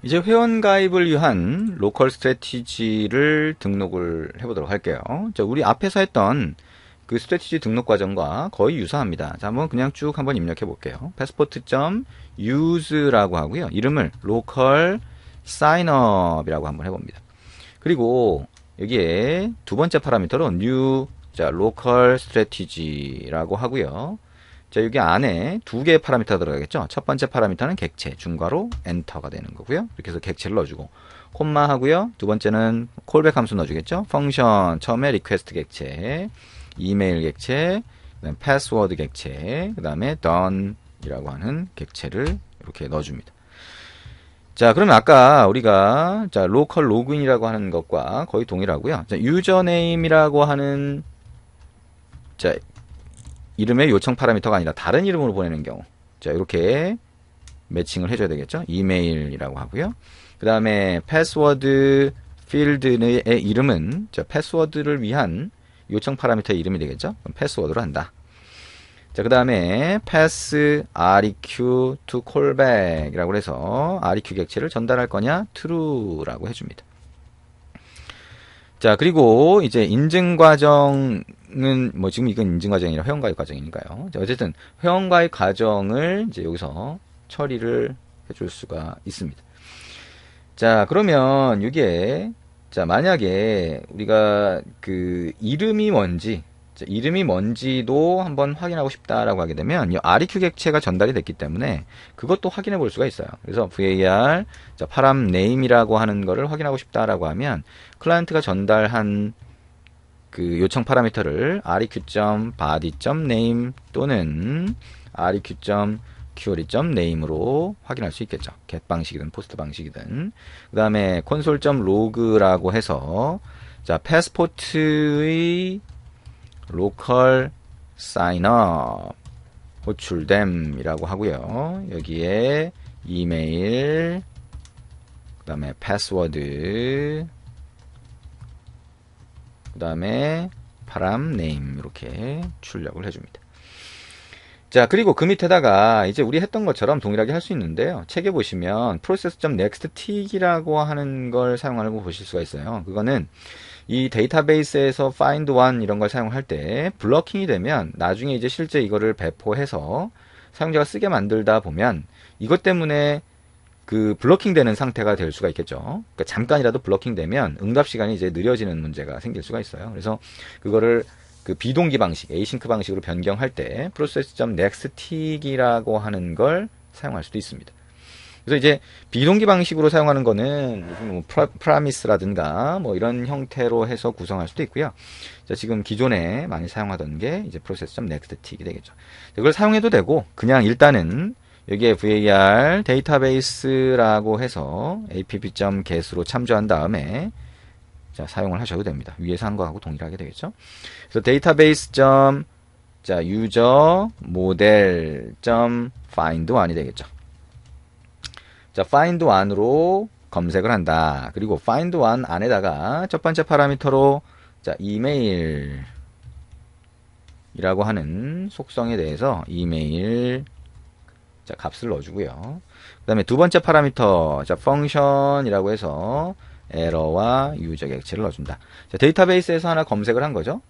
이제 회원 가입을 위한 로컬 스트래티지를 등록을 해보도록 할게요. 자, 우리 앞에서 했던 그 스트래티지 등록 과정과 거의 유사합니다. 자, 한번 그냥 쭉 한번 입력해 볼게요. passport.use라고 하고요. 이름을 local signup이라고 한번 해봅니다. 그리고 여기에 두 번째 파라미터로 new, 자, local strategy라고 하고요. 자, 여기 안에 두 개의 파라미터가 들어가겠죠. 첫 번째 파라미터는 객체, 중괄호, 엔터가 되는 거고요. 이렇게 해서 객체를 넣어주고, 콤마 하고요. 두 번째는 콜백 함수 넣어주겠죠. 펑션, 처음에 리퀘스트 객체, 이메일 객체, 그다음 패스워드 객체, 그 다음에 done이라고 하는 객체를 이렇게 넣어줍니다. 자, 그러면 아까 우리가 자, 로컬 로그인이라고 하는 것과 거의 동일하고요. 자, 유저네임이라고 하는 자, 이름의 요청 파라미터가 아니라 다른 이름으로 보내는 경우, 자, 이렇게 매칭을 해줘야 되겠죠. 이메일이라고 하고요. 그 다음에 패스워드 필드의 이름은 자, 패스워드를 위한 요청 파라미터의 이름이 되겠죠. 그럼 패스워드로 한다. 자, 그 다음에 pass req to callback이라고 해서 req 객체를 전달할 거냐 true라고 해줍니다. 자, 그리고 이제 인증 과정은 뭐 지금 이건 인증 과정이 아니라 회원 가입 과정이니까요. 자, 어쨌든 회원 가입 과정을 이제 여기서 처리를 해줄 수가 있습니다. 자, 그러면 이게 자, 만약에 우리가 그 이름이 뭔지 자, 이름이 뭔지도 한번 확인하고 싶다라고 하게 되면 이 REQ 객체가 전달이 됐기 때문에 그것도 확인해 볼 수가 있어요. 그래서 var 자, 파람 name이라고 하는 거를 확인하고 싶다라고 하면 클라이언트가 전달한 그 요청 파라미터를 req.body.name 또는 req.query.name으로 확인할 수 있겠죠. get 방식이든 post 방식이든. 그 다음에 console.log라고 해서 자, 패스포트의 로컬 사인업 호출됨이라고 하고요. 여기에 이메일, 그 다음에 패스워드, 그 다음에 파람 네임 이렇게 출력을 해줍니다. 자, 그리고 그 밑에다가 이제 우리 했던 것처럼 동일하게 할 수 있는데요. 책에 보시면 process.nextTick이라고 하는 걸 사용하고 보실 수가 있어요. 그거는 이 데이터베이스에서 find one 이런 걸 사용할 때 블러킹이 되면 나중에 이제 실제 이거를 배포해서 사용자가 쓰게 만들다 보면 이것 때문에 그 블러킹 되는 상태가 될 수가 있겠죠. 그러니까 잠깐이라도 블러킹 되면 응답 시간이 이제 느려지는 문제가 생길 수가 있어요. 그래서 그거를 그 비동기 방식, async 방식으로 변경할 때 process.nextTick이라고 하는 걸 사용할 수도 있습니다. 그래서 이제 비동기 방식으로 사용하는 거는 뭐 프라미스라든가 뭐 이런 형태로 해서 구성할 수도 있고요. 자, 지금 기존에 많이 사용하던 게 이제 process.nextTick이 되겠죠. 이걸 사용해도 되고 그냥 일단은 여기에 var 데이터베이스라고 해서 app.get으로 참조한 다음에 자, 사용을 하셔도 됩니다. 위에서 한 거하고 동일하게 되겠죠. 그래서 데이터베이스. 자, user model. find one이 되겠죠. 자, find one으로 검색을 한다. 그리고 find one 안에다가 첫 번째 파라미터로 자, 이메일이라고 하는 속성에 대해서 이메일 자, 값을 넣어주고요. 그 다음에 두 번째 파라미터 자, function이라고 해서 에러와 유저 객체를 넣어준다. 자, 데이터베이스에서 하나 검색을 한 거죠.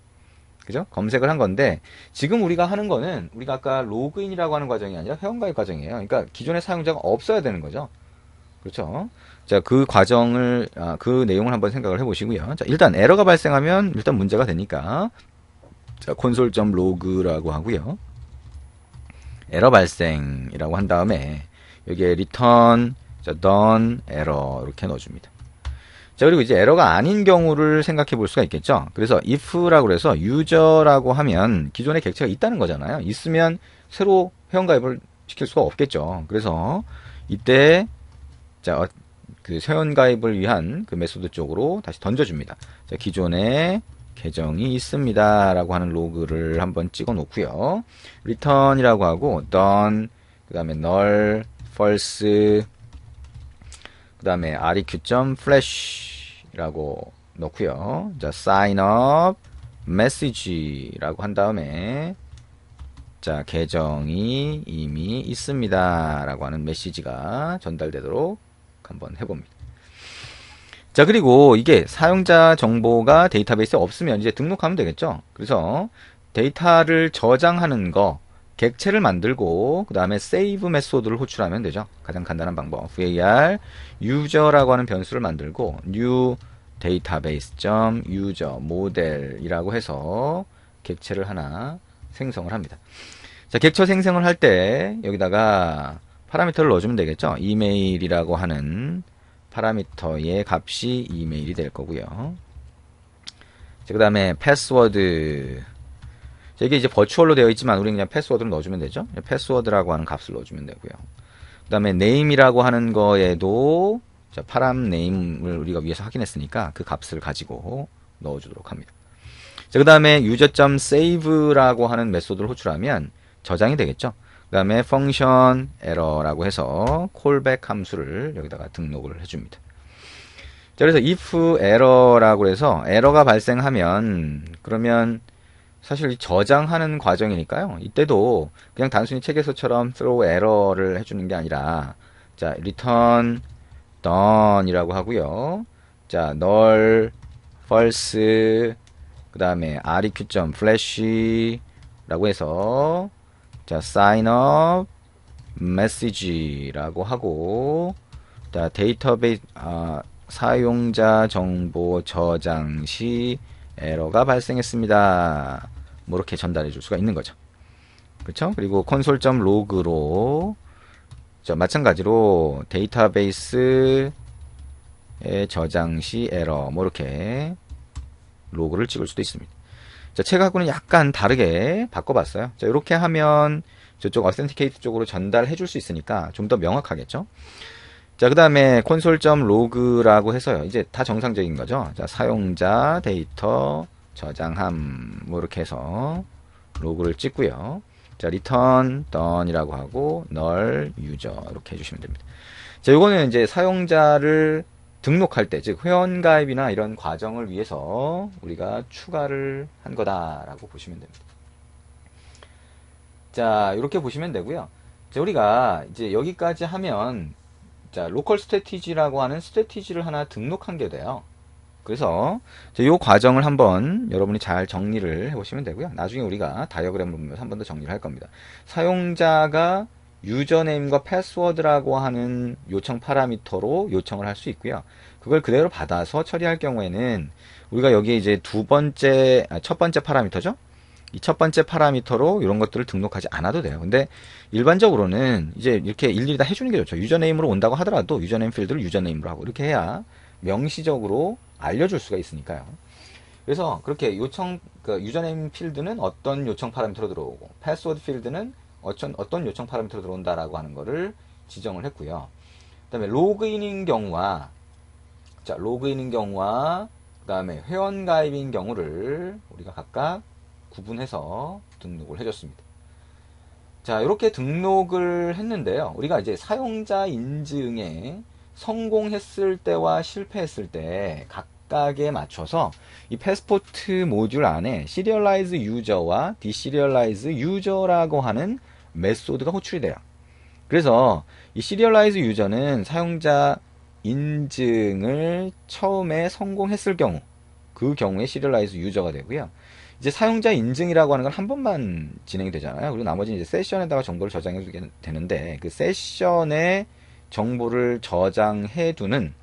그죠? 검색을 한 건데 지금 우리가 하는 거는 우리가 아까 로그인이라고 하는 과정이 아니라 회원가입 과정이에요. 그러니까 기존의 사용자가 없어야 되는 거죠. 그렇죠? 자, 그 과정을 그 내용을 한번 생각을 해보시고요. 자, 일단 에러가 발생하면 일단 문제가 되니까 자, console.log라고 하고요. 에러 발생이라고 한 다음에 여기에 return 자, done error 이렇게 넣어줍니다. 자, 그리고 이제 에러가 아닌 경우를 생각해 볼 수가 있겠죠. 그래서 if라고 해서 user라고 하면 기존에 객체가 있다는 거잖아요. 있으면 새로 회원가입을 시킬 수가 없겠죠. 그래서 이때 자, 그 회원가입을 위한 그 메소드 쪽으로 다시 던져줍니다. 자, 기존에 계정이 있습니다 라고 하는 로그를 한번 찍어 놓고요. return이라고 하고 done, 그 다음에 null, false, 그 다음에 req.flash라고 넣고요. 자, sign up message라고 한 다음에 자, 계정이 이미 있습니다 라고 하는 메시지가 전달되도록 한번 해봅니다. 자, 그리고 이게 사용자 정보가 데이터베이스에 없으면 이제 등록하면 되겠죠. 그래서 데이터를 저장하는 거, 객체를 만들고 그 다음에 save 메소드를 호출하면 되죠. 가장 간단한 방법. var user라고 하는 변수를 만들고 new database.user model이라고 해서 객체를 하나 생성을 합니다. 자, 객체 생성을 할 때 여기다가 파라미터를 넣어주면 되겠죠. 이메일이라고 하는 파라미터의 값이 이메일이 될 거고요. 그 다음에 패스워드. 이게 이제 버추얼로 되어 있지만 우리는 그냥 패스워드를 넣어주면 되죠. 패스워드라고 하는 값을 넣어주면 되고요. 그 다음에 name이라고 하는 거에도 자, 파람 name을 우리가 위에서 확인했으니까 그 값을 가지고 넣어주도록 합니다. 자, 그 다음에 user.save라고 하는 메소드를 호출하면 저장이 되겠죠. 그 다음에 function error라고 해서 callback 함수를 여기다가 등록을 해줍니다. 자, 그래서 if error라고 해서 에러가 발생하면 그러면 사실 이 저장하는 과정이니까요. 이때도 그냥 단순히 책에서처럼 throw error를 해주는 게 아니라 자, return done이라고 하고요. 자, null, false, 그 다음에 req.flash라고 해서 자, sign up message라고 하고 자, 데이터베이스 사용자 정보 저장 시 에러가 발생했습니다. 뭐 이렇게 전달해 줄 수가 있는 거죠. 그렇죠? 그리고 console.log로 마찬가지로 데이터베이스의 저장 시 에러 뭐 이렇게 로그를 찍을 수도 있습니다. 자, 책하고는 약간 다르게 바꿔봤어요. 자, 이렇게 하면 저쪽 authenticated 쪽으로 전달해 줄 수 있으니까 좀 더 명확하겠죠? 자, 그 다음에 console.log라고 해서요. 이제 다 정상적인 거죠. 자, 사용자 데이터 저장함 뭐 이렇게 해서 로그를 찍고요. 자, return done이라고 하고 null user 이렇게 해주시면 됩니다. 자, 요거는 이제 사용자를 등록할 때, 즉 회원가입이나 이런 과정을 위해서 우리가 추가를 한 거다라고 보시면 됩니다. 자, 이렇게 보시면 되고요. 자, 우리가 이제 여기까지 하면 자, 로컬 스트래티지라고 하는 스트래티지를 하나 등록한 게 돼요. 그래서 이 과정을 한번 여러분이 잘 정리를 해보시면 되고요. 나중에 우리가 다이어그램을 보면서 한 번 더 정리를 할 겁니다. 사용자가 유저네임과 패스워드라고 하는 요청 파라미터로 요청을 할 수 있고요. 그걸 그대로 받아서 처리할 경우에는 우리가 여기에 이제 첫 번째 파라미터죠. 이 첫 번째 파라미터로 이런 것들을 등록하지 않아도 돼요. 근데 일반적으로는 이제 이렇게 일일이 다 해주는 게 좋죠. 유저네임으로 온다고 하더라도 유저네임 필드를 유저네임으로 하고 이렇게 해야 명시적으로 알려줄 수가 있으니까요. 그래서 그렇게 유저네임 필드는 어떤 요청 파라미터로 들어오고 패스워드 필드는 어떤 요청 파라미터로 들어온다라고 하는 거를 지정을 했고요. 그 다음에 로그인인 경우와 그 다음에 회원가입인 경우를 우리가 각각 구분해서 등록을 해줬습니다. 자, 이렇게 등록을 했는데요. 우리가 이제 사용자 인증에 성공했을 때와 실패했을 때 각각에 맞춰서 이 패스포트 모듈 안에 시리얼라이즈 유저와 디시리얼라이즈 유저라고 하는 메소드가 호출이 돼요. 그래서 이 시리얼라이즈 유저는 사용자 인증을 처음에 성공했을 경우, 그 경우에 시리얼라이즈 유저가 되고요. 이제 사용자 인증이라고 하는 건 한 번만 진행이 되잖아요. 그리고 나머지는 이제 세션에다가 정보를 저장해 두게 되는데, 그 세션에 정보를 저장해 두는,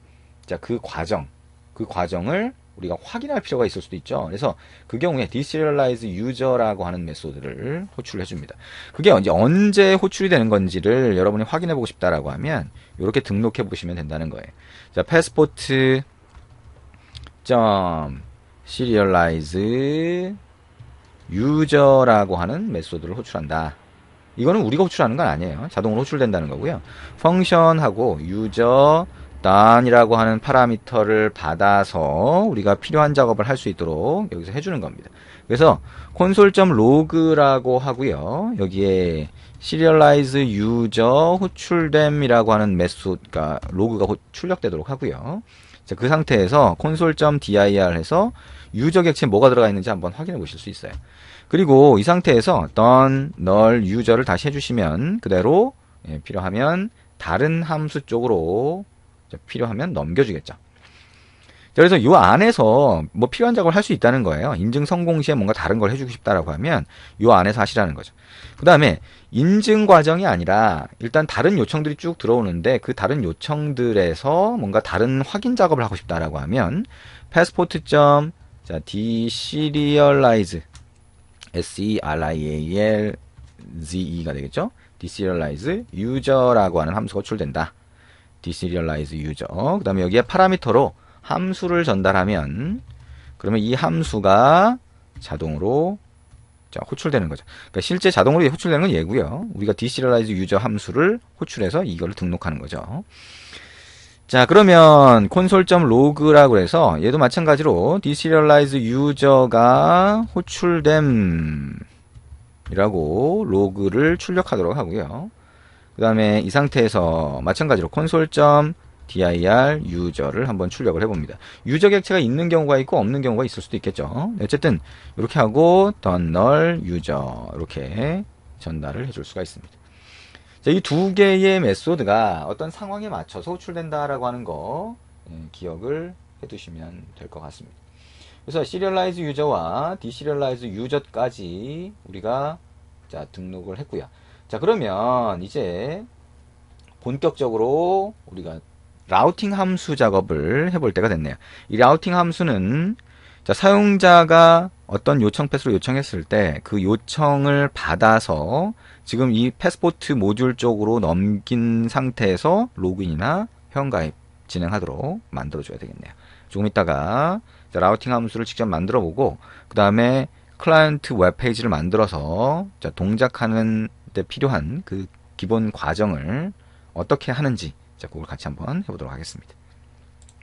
자, 그 과정을 우리가 확인할 필요가 있을 수도 있죠. 그래서 그 경우에 deserialize user라고 하는 메소드를 호출해 줍니다. 그게 언제 호출이 되는 건지를 여러분이 확인해 보고 싶다라고 하면 이렇게 등록해 보시면 된다는 거예요. 자, passport serialize user라고 하는 메소드를 호출한다. 이거는 우리가 호출하는 건 아니에요. 자동으로 호출된다는 거고요. 펑션하고 user done이라고 하는 파라미터를 받아서 우리가 필요한 작업을 할 수 있도록 여기서 해주는 겁니다. 그래서 console.log라고 하고요. 여기에 serialize user 호출됨이라고 하는 메소드가 로그가 출력되도록 하고요. 자, 그 상태에서 console.dir 해서 유저 객체에 뭐가 들어가 있는지 한번 확인해 보실 수 있어요. 그리고 이 상태에서 done null user를 다시 해주시면 그대로 필요하면 다른 함수 쪽으로 필요하면 넘겨주겠죠. 그래서 이 안에서 뭐 필요한 작업을 할 수 있다는 거예요. 인증 성공 시에 뭔가 다른 걸 해주고 싶다라고 하면 이 안에서 하시라는 거죠. 그 다음에 인증 과정이 아니라 일단 다른 요청들이 쭉 들어오는데 그 다른 요청들에서 뭔가 다른 확인 작업을 하고 싶다라고 하면 passport. deserialize serialze가 되겠죠. deserialize user라고 하는 함수가 호출된다. deserialize user. 그 다음에 여기에 파라미터로 함수를 전달하면 그러면 이 함수가 자동으로 호출되는 거죠. 그러니까 실제 자동으로 호출되는 건 얘고요. 우리가 deserialize user 함수를 호출해서 이걸 등록하는 거죠. 자, 그러면 console.log라고 해서 얘도 마찬가지로 deserialize user가 호출됨 이라고 로그를 출력하도록 하고요. 그 다음에 이 상태에서 마찬가지로 console.dir user를 한번 출력을 해봅니다. 유저 객체가 있는 경우가 있고 없는 경우가 있을 수도 있겠죠. 어쨌든 이렇게 하고 done null user 이렇게 전달을 해줄 수가 있습니다. 자, 이 두 개의 메소드가 어떤 상황에 맞춰서 호출된다라고 하는 거 기억을 해두시면 될 것 같습니다. 그래서 serialize user와 deserialize user까지 우리가 등록을 했고요. 자, 그러면 이제 본격적으로 우리가 라우팅 함수 작업을 해볼 때가 됐네요. 이 라우팅 함수는 사용자가 어떤 요청 패스로 요청했을 때 그 요청을 받아서 지금 이 패스포트 모듈 쪽으로 넘긴 상태에서 로그인이나 회원가입 진행하도록 만들어줘야 되겠네요. 조금 이따가 라우팅 함수를 직접 만들어 보고 그 다음에 클라이언트 웹페이지를 만들어서 동작하는 데 필요한 그 기본 과정을 어떻게 하는지 그걸 같이 한번 해보도록 하겠습니다.